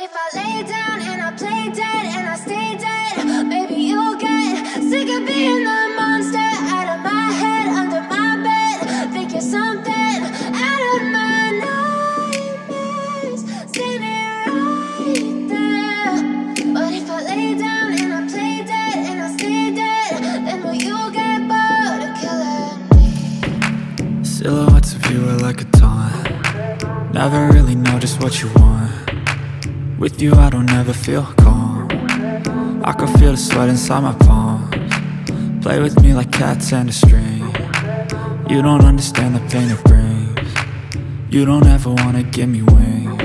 if I lay down and I play dead and I stay dead, maybe you'll get sick of being the monster out of my head, under my bed. Think you're something out of my nightmares, standing right there. But if I lay down and I play dead and I stay dead, then will you get bored of killing me? Silhouettes of you are like a taunt. Never really know just what you want. With you I don't ever feel calm. I can feel the sweat inside my palms. Play with me like cats and a string. You don't understand the pain it brings. You don't ever wanna give me wings.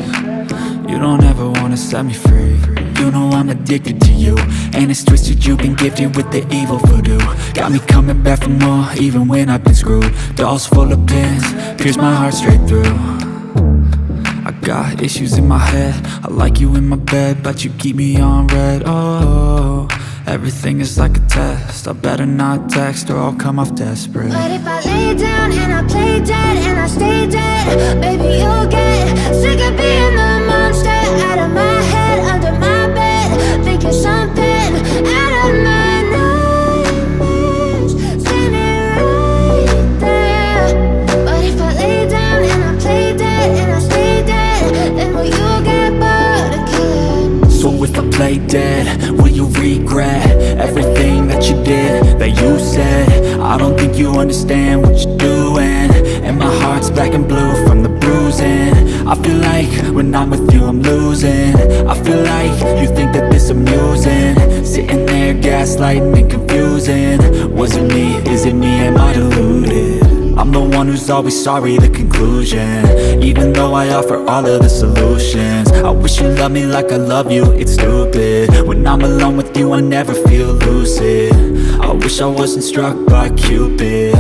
You don't ever wanna set me free. You know I'm addicted to you, and it's twisted, you've been gifted with the evil voodoo. Got me coming back for more, even when I've been screwed. Dolls full of pins, pierce my heart straight through. I got issues in my head, I like you in my bed, but you keep me on red. Oh, everything is like a test, I better not text or I'll come off desperate. But if I lay down and I play dead and I stay dead, maybe you'll get sick of being the monster out of my head, under my bed. Think you're something out of my nightmares, standing right there. But if I lay down and I play dead and I stay dead, then will you get bored of killing me? So if I play dead, will you regret everything that you did, that you said? I don't think you understand what you're doing, and my heart's black and blue from the bruising. I feel like when I'm with you I'm losing. I feel like you think that this amusing, sitting there gaslighting and confusing. Was it me? Is it me? Am I deluded? I'm the one who's always sorry, the conclusion, even though I offer all of the solutions. I wish you loved me like I love you, it's stupid. When I'm alone with you I never feel lucid. I wish I wasn't struck by Cupid.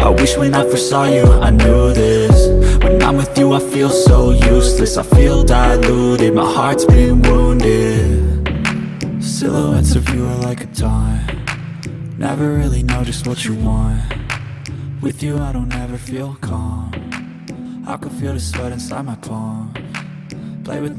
I wish when I first saw you I knew this. When I'm with you I feel so useless, I feel diluted, my heart's been wounded. Silhouettes of you are like a taunt. Never really know just what you want. With you I don't ever feel calm. I can feel the sweat inside my palms. Play with